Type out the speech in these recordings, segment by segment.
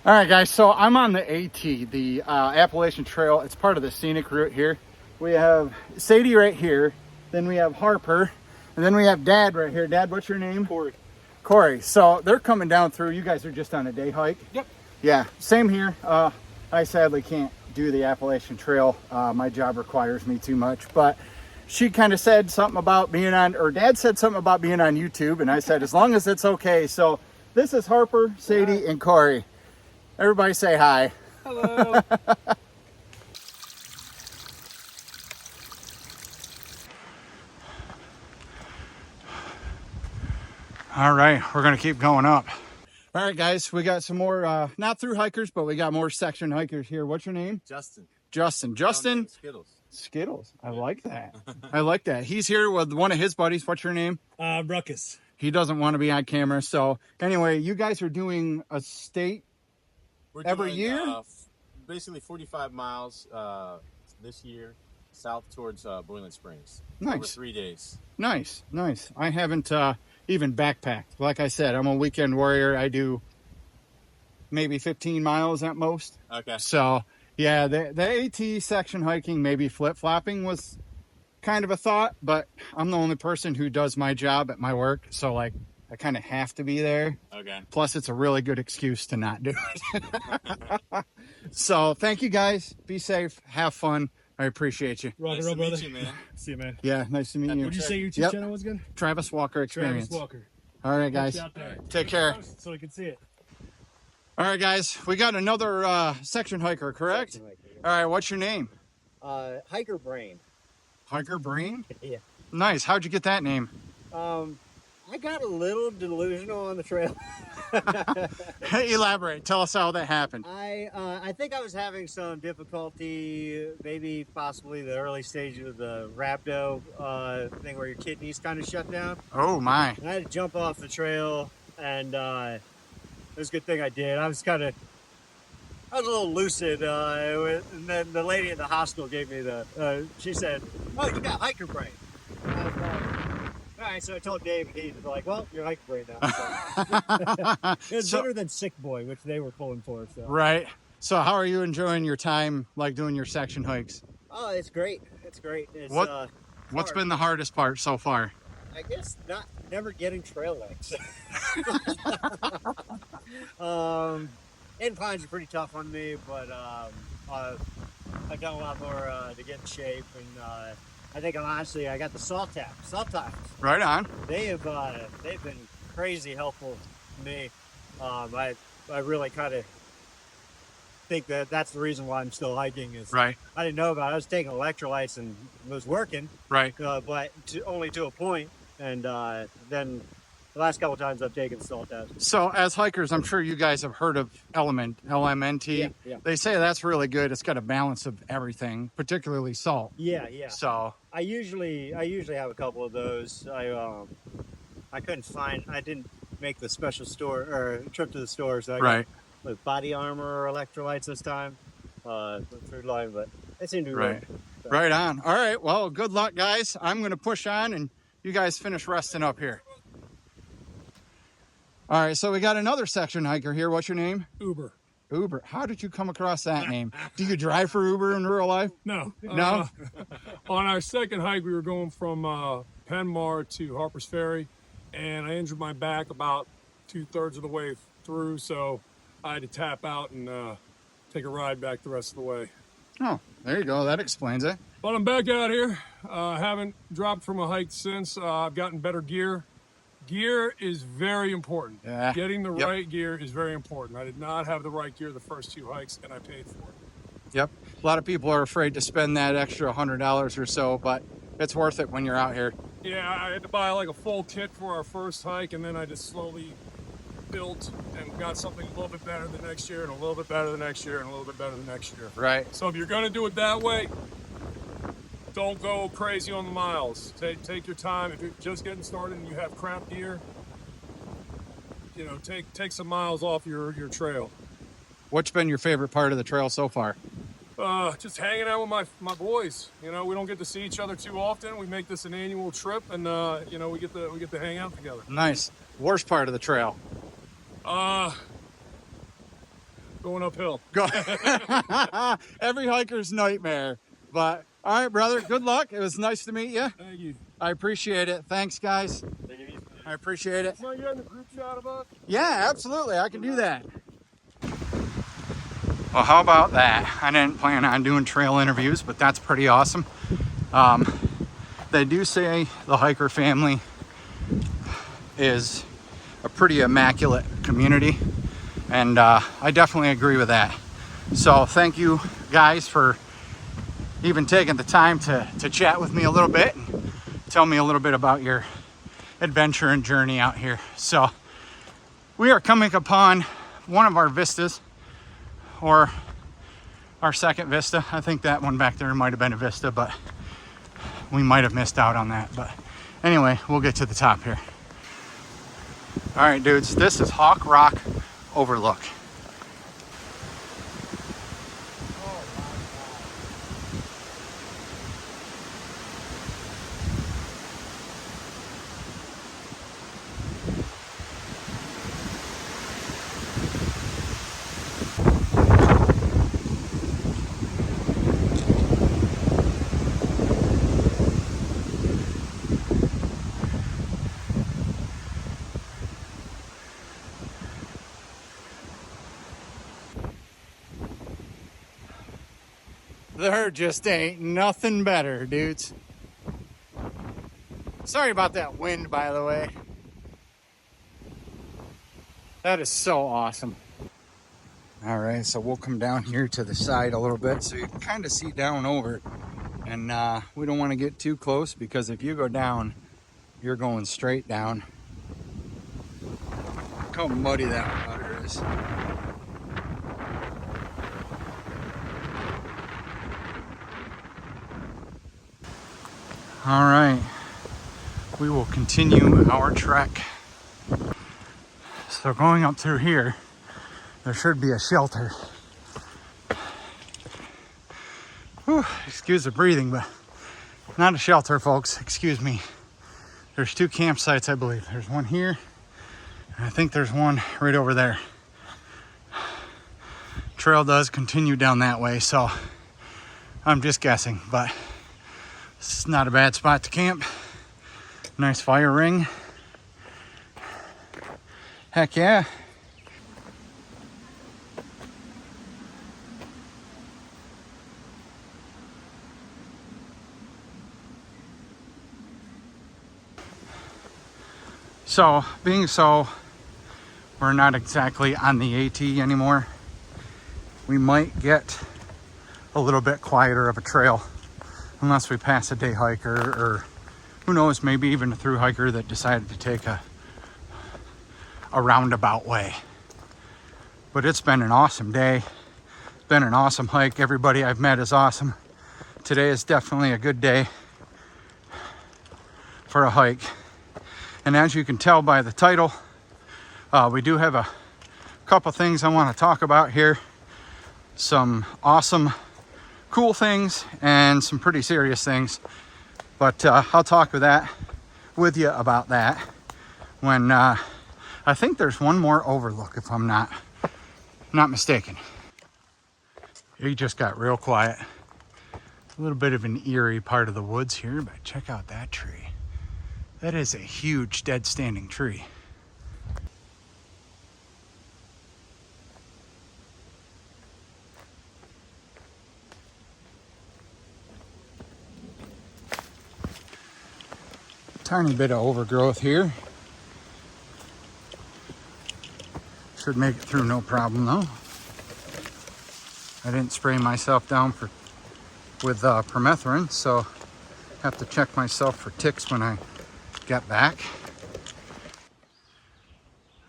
All right, guys, so I'm on the AT, the Appalachian Trail. It's part of the scenic route here. We have Sadie right here, then we have Harper, and then we have Dad right here. Dad, what's your name? Corey. Corey. So they're coming down through. You guys are just on a day hike? Yep. Yeah, same here. I sadly can't do the Appalachian Trail. My job requires me too much, but she kind of said something about being on, or Dad said something about being on YouTube, and I said, as long as it's okay. So this is Harper, Sadie, and Corey. Everybody say hi. Hello. All right, we're gonna keep going up. All right, guys, we got some more, not through hikers, but we got more section hikers here. What's your name? Justin. Justin. Skittles. Skittles. I like that. I like that. He's here with one of his buddies. What's your name? Ruckus. He doesn't want to be on camera. So anyway, you guys are doing a state We're every doing, year? Basically 45 miles this year, south towards Boiling Springs. Nice. Over 3 days. Nice. I haven't even backpacked. Like I said, I'm a weekend warrior. I do maybe 15 miles at most. Okay. So yeah, the AT section hiking, maybe flip-flopping was kind of a thought, but I'm the only person who does my job at my work. So like, I kind of have to be there. Okay. Plus, it's a really good excuse to not do it. So thank you, guys. Be safe. Have fun. I appreciate you. Rock and Nice roll, to meet brother. you, man. See you, man. Yeah, nice to meet you. What'd you say your YouTube Yep. channel was again? Travis Walker Experience. Travis Walker. All right, guys. Out there. Take care. So we can see it. All right, guys. We got another section hiker, correct? Section hiker, All right. What's your name? Hiker brain. Hiker Brain? Yeah. Nice. How'd you get that name? I got a little delusional on the trail. Elaborate. Tell us how that happened. I think I was having some difficulty, maybe possibly the early stage of the rhabdo thing where your kidneys kind of shut down. Oh, my. And I had to jump off the trail, and it was a good thing I did. I was a little lucid, and then the lady at the hospital gave me she said, "Oh, you got hiker brain." And I was like, all right, so I told Dave, and he was like, "Well, you're hiker brain now." So. It was better than sick boy, which they were pulling for. So. Right. So how are you enjoying your time, like doing your section hikes? Oh, it's great. It's great. It's, What's hard. been the hardest part so far? I guess never getting trail legs. Inclines are pretty tough on me, but I've done a lot more to get in shape, and I think honestly I got the salt taps. Right on. They've been crazy helpful to me. I really kind of think that's the reason why I'm still hiking. Is Right. I didn't know about it. I was taking electrolytes and it was working, Right. but only to a point. And then the last couple times I've taken salt tabs. So as hikers, I'm sure you guys have heard of LMNT. Yeah. They say that's really good. It's got a balance of everything, particularly salt. Yeah. So I usually have a couple of those. I didn't make the special store or trip to the store, so I right. got with body armor or electrolytes this time. Food line, but they seem to be Right. So. Right on. All right. Well, good luck, guys. I'm going to push on and you guys finish resting up here. All right. So we got another section hiker here. What's your name? Uber. Uber. How did you come across that name? Do you drive for Uber in real life? No. No? On our second hike, we were going from Penmar to Harper's Ferry, and I injured my back about 2/3 of the way through, so I had to tap out and take a ride back the rest of the way. Oh, there you go. That explains it. But I'm back out here. Haven't dropped from a hike since. I've gotten better gear. Gear is very important. Yeah. Getting the Yep. right gear is very important. I did not have the right gear the first 2 hikes, and I paid for it. Yep. A lot of people are afraid to spend that extra $100 or so, but it's worth it when you're out here. Yeah, I had to buy like a full kit for our first hike, and then I just slowly built and got something a little bit better the next year, and a little bit better the next year, and a little bit better the next year. Right. So if you're going to do it that way, don't go crazy on the miles. Take your time. If you're just getting started and you have crap gear, take some miles off your trail. What's been your favorite part of the trail so far? Just hanging out with my boys. We don't get to see each other too often. We make this an annual trip, and we get to hang out together. Nice. Worst part of the trail? going uphill. Go. Every hiker's nightmare. But all right, brother, good luck. It was nice to meet you. Thank you. I appreciate it. Thanks, guys. I appreciate it. So you got a group shot of us? Yeah, absolutely. I can do that. Well, how about that? I didn't plan on doing trail interviews, but that's pretty awesome. They do say the hiker family is a pretty immaculate community, and I definitely agree with that. So thank you guys for even taking the time to chat with me a little bit and tell me a little bit about your adventure and journey out here. So we are coming upon one of our vistas, or our second vista. I think that one back there might have been a vista, but we might have missed out on that. But anyway, we'll get to the top here. All right, dudes, this is Hawk Rock Overlook. There just ain't nothing better, dudes. Sorry about that wind, by the way. That is so awesome. All right, so we'll come down here to the side a little bit so you can kind of see down over it. And we don't want to get too close, because if you go down, you're going straight down. Look how muddy that water is. All right, we will continue our trek. So going up through here, there should be a shelter. Whew, excuse the breathing, but not a shelter, folks, excuse me. There's two campsites, I believe. There's one here, and I think there's one right over there. Trail does continue down that way, so I'm just guessing, but it's not a bad spot to camp. Nice fire ring. Heck yeah. So, being so we're not exactly on the AT anymore, we might get a little bit quieter of a trail, unless we pass a day hiker, or who knows, maybe even a through hiker that decided to take a roundabout way. But it's been an awesome day. It's been an awesome hike. Everybody I've met is awesome. Today is definitely a good day for a hike. And as you can tell by the title, we do have a couple things I want to talk about here. Some awesome, cool things and some pretty serious things. But I'll talk with you about that when I think there's one more overlook, if I'm not mistaken. It just got real quiet. A little bit of an eerie part of the woods here, but check out that tree. That is a huge dead standing tree. Tiny bit of overgrowth here. Should make it through no problem though. I didn't spray myself down with permethrin, so have to check myself for ticks when I get back.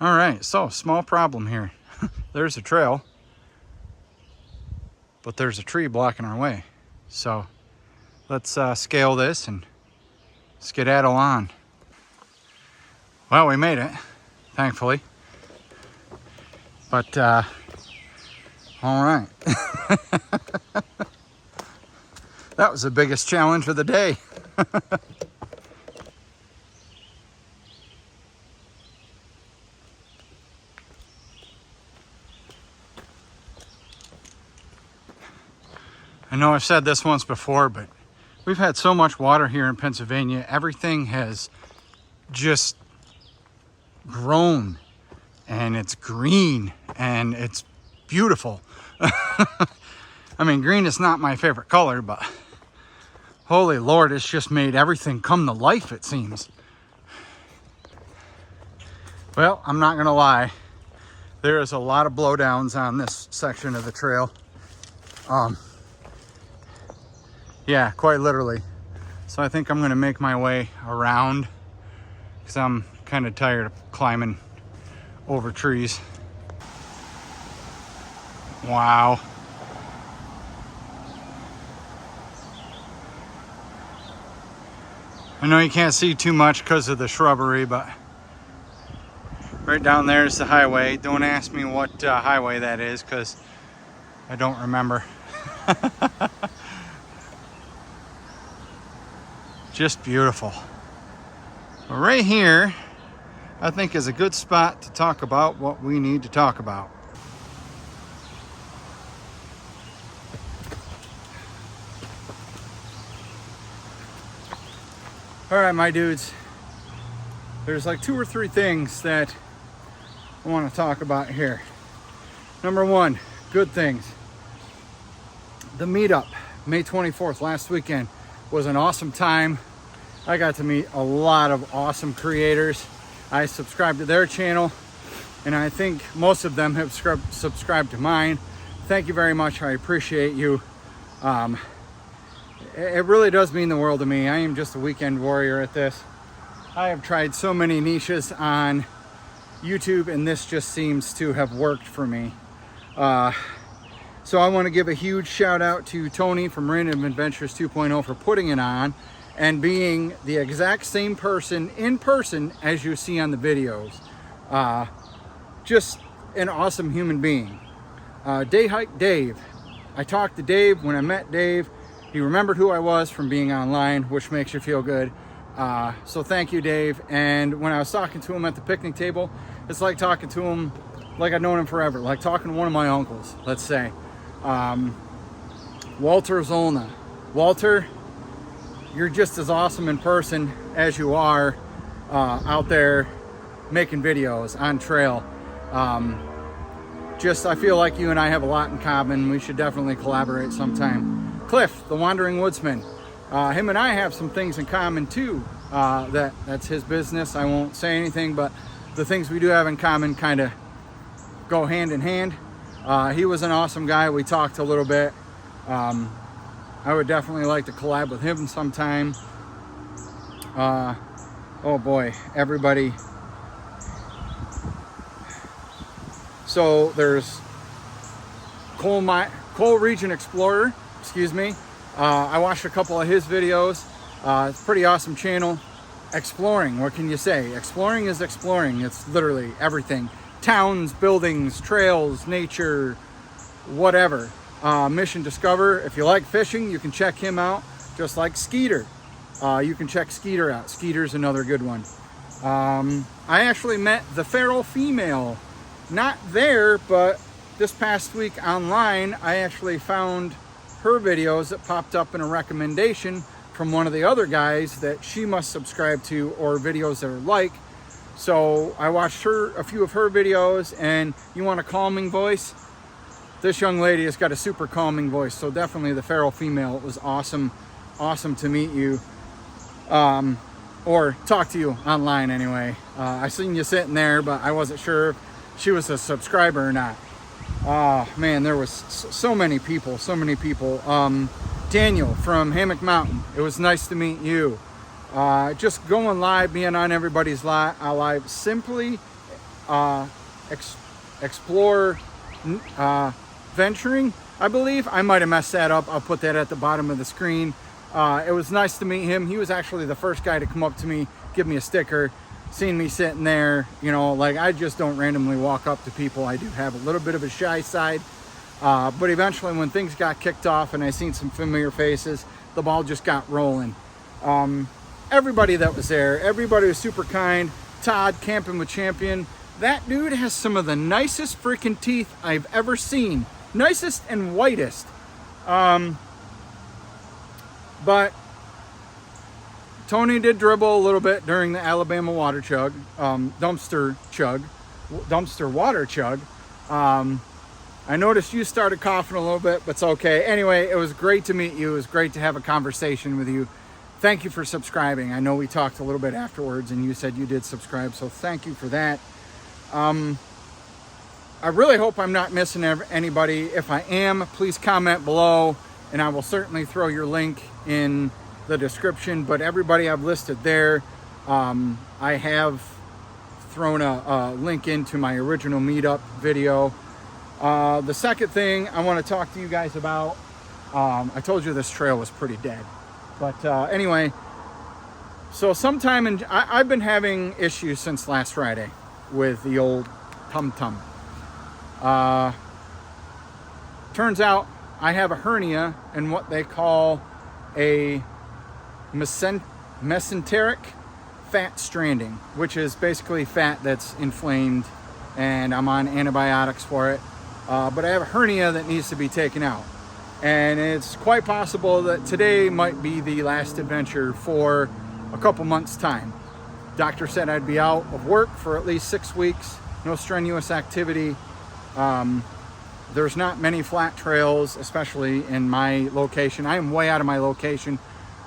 All right, so small problem here. There's a trail, but there's a tree blocking our way. So let's scale this and skedaddle on. Well, we made it, thankfully. But all right. That was the biggest challenge of the day. I know I've said this once before, but we've had so much water here in Pennsylvania. Everything has just grown, and it's green, and it's beautiful. I mean, green is not my favorite color, but holy Lord, it's just made everything come to life, it seems. Well, I'm not gonna lie. There is a lot of blowdowns on this section of the trail. Yeah, quite literally. So I think I'm gonna make my way around because I'm kind of tired of climbing over trees. Wow. I know you can't see too much because of the shrubbery, but right down there is the highway. Don't ask me what highway that is because I don't remember. Just beautiful. But right here, I think is a good spot to talk about what we need to talk about. All right, my dudes, there's like 2 or 3 things that I want to talk about here. Number 1, good things. The meetup, May 24th, last weekend, was an awesome time. I got to meet a lot of awesome creators. I subscribed to their channel, and I think most of them have subscribed to mine. Thank you very much. I appreciate you. It really does mean the world to me. I am just a weekend warrior at this. I have tried so many niches on YouTube, and this just seems to have worked for me. So I want to give a huge shout out to Tony from Random Adventures 2.0 for putting it on and being the exact same person in person as you see on the videos. Just an awesome human being. Day Hike Dave. I talked to Dave when I met Dave. He remembered who I was from being online, which makes you feel good. So thank you, Dave. And when I was talking to him at the picnic table, it's like talking to him like I've known him forever, like talking to one of my uncles, let's say. Walter Zolna. Walter, you're just as awesome in person as you are out there making videos on trail. I feel like you and I have a lot in common. We should definitely collaborate sometime. Cliff, the Wandering Woodsman. Him and I have some things in common too. That's his business. I won't say anything, but the things we do have in common kind of go hand in hand. He was an awesome guy. We talked a little bit. I would definitely like to collab with him sometime. Oh boy, everybody. So there's Coal Region Explorer, excuse me. I watched a couple of his videos. It's a pretty awesome channel. Exploring, what can you say? Exploring is exploring. It's literally everything. Towns, buildings, trails, nature, whatever. Mission Discover. If you like fishing, you can check him out. Just like Skeeter. You can check Skeeter out. Skeeter's another good one. I actually met the feral female. Not there, but this past week online, I actually found her videos that popped up in a recommendation from one of the other guys that she must subscribe to, or videos that are like. So I watched a few of her videos, and you want a calming voice? This young lady has got a super calming voice. So definitely the feral female. It was awesome to meet you, or talk to you online anyway. I seen you sitting there, but I wasn't sure if she was a subscriber or not. Man, there was so many people. Daniel from Hammock Mountain, it was nice to meet you. Just going live, being on everybody's live, simply explore venturing, I believe. I might have messed that up. I'll put that at the bottom of the screen. It was nice to meet him. He was actually the first guy to come up to me, give me a sticker. Seeing me sitting there, like I just don't randomly walk up to people. I do have a little bit of a shy side, but eventually when things got kicked off and I seen some familiar faces, the ball just got rolling. Everybody that was there, everybody was super kind. Todd, Camping with Champion, that dude has some of the nicest freaking teeth I've ever seen. Nicest and whitest. But Tony did dribble a little bit during the Alabama water chug, dumpster water chug. I noticed you started coughing a little bit, but it's okay. Anyway, it was great to meet you. It was great to have a conversation with you. Thank you for subscribing. I know we talked a little bit afterwards and you said you did subscribe, so thank you for that. I really hope I'm not missing anybody. If I am, please comment below and I will certainly throw your link in the description. But everybody I've listed there, I have thrown a link into my original meetup video. The second thing I want to talk to you guys about, I told you this trail was pretty dead. But anyway, so sometime in, I've been having issues since last Friday with the old tum-tum. Turns out I have a hernia and what they call a mesenteric fat stranding, which is basically fat that's inflamed, and I'm on antibiotics for it. But I have a hernia that needs to be taken out. And it's quite possible that today might be the last adventure for a couple months' time. Doctor said I'd be out of work for at least 6 weeks, no strenuous activity. There's not many flat trails, especially in my location. I am way out of my location.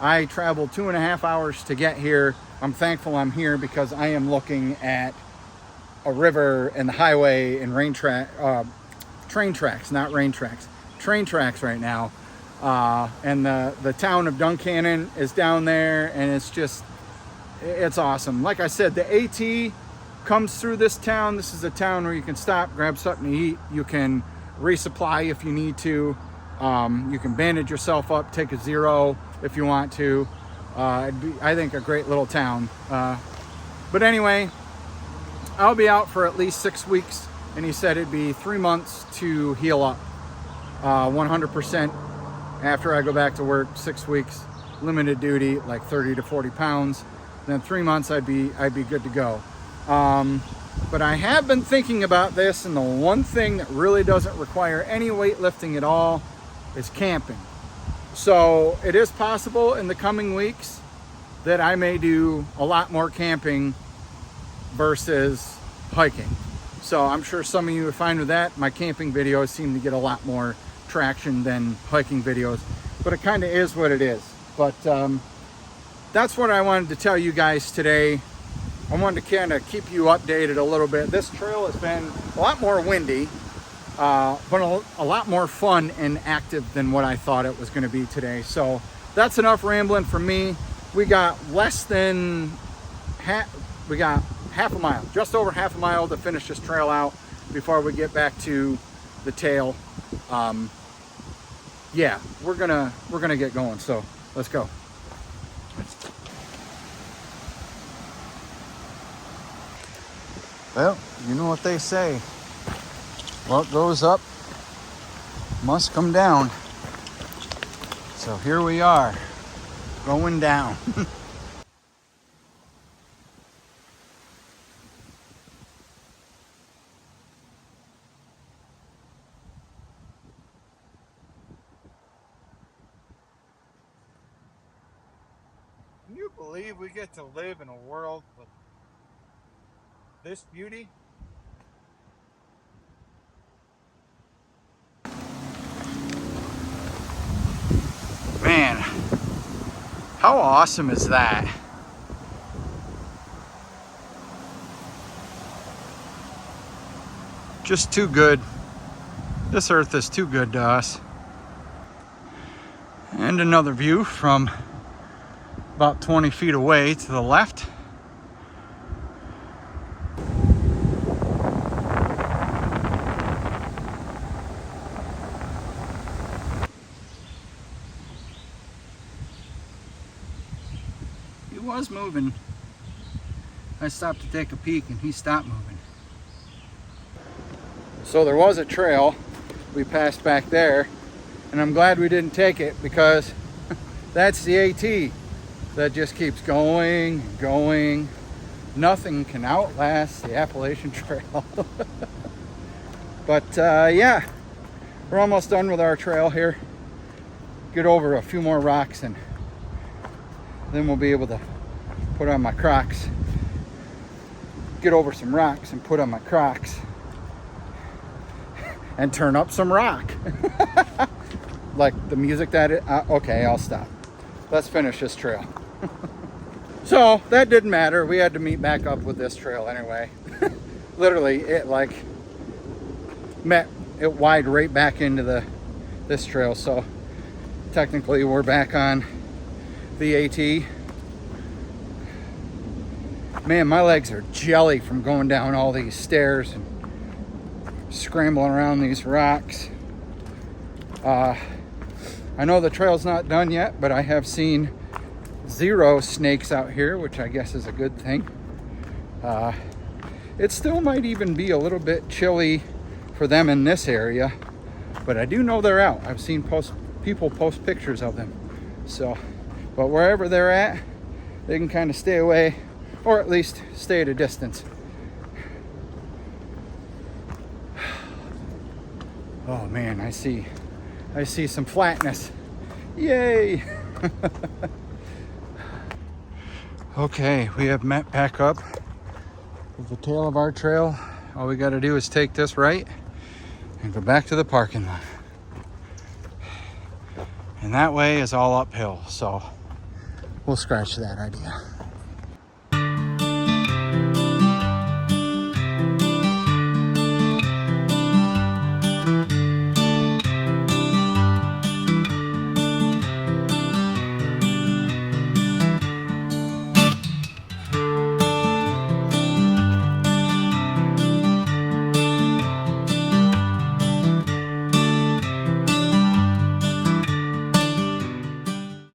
I traveled 2.5 hours to get here. I'm thankful I'm here because I am looking at a river and the highway and train tracks, not rain tracks, train tracks right now. And the town of Duncannon is down there, and it's awesome. Like I said, the AT comes through this town. This is a town where you can stop, grab something to eat. You can resupply if you need to. You can bandage yourself up, take a zero if you want to. It'd be, I think, a great little town. But anyway, I'll be out for at least 6 weeks, and he said it'd be 3 months to heal up 100% after I go back to work. 6 weeks, limited duty, like 30 to 40 pounds. Then 3 months I'd be good to go. But I have been thinking about this, and the one thing that really doesn't require any weightlifting at all is camping. So it is possible in the coming weeks that I may do a lot more camping versus hiking. So I'm sure some of you are fine with that. My camping videos seem to get a lot more traction than hiking videos, but it kind of is what it is. But that's what I wanted to tell you guys today. I wanted to kind of keep you updated a little bit. This trail has been a lot more windy, but a lot more fun and active than what I thought it was going to be today. So that's enough rambling from me. We got half a mile, just over half a mile to finish this trail out before we get back to the tail. Yeah, we're gonna get going. So let's go. Well, you know what they say. What goes up must come down. So here we are, going down. Can you believe we get to live in a world with this beauty? Man, how awesome is that? Just too good. This earth is too good to us. And another view from about 20 feet away to the left. He was moving. I stopped to take a peek and he stopped moving. So there was a trail we passed back there, and I'm glad we didn't take it because that's the AT that just keeps going and going. Nothing can outlast the Appalachian Trail. But yeah, we're almost done with our trail here. Get over a few more rocks and then we'll be able to put on my Crocs, get over some rocks and put on my Crocs and turn up some rock. Like the music that okay, I'll stop. Let's finish this trail. So that didn't matter. We had to meet back up with this trail anyway. Literally, it like it wide right back into this trail. So technically we're back on VAT. Man, my legs are jelly from going down all these stairs and scrambling around these rocks. I know the trail's not done yet, but I have seen 0 snakes out here, which I guess is a good thing. It still might even be a little bit chilly for them in this area, but I do know they're out. I've seen people post pictures of them. So, but wherever they're at, they can kind of stay away, or at least stay at a distance. Oh man, I see some flatness. Yay! Okay, we have met back up with the tail of our trail. All we got to do is take this right and go back to the parking lot. And that way is all uphill, so we'll scratch that idea.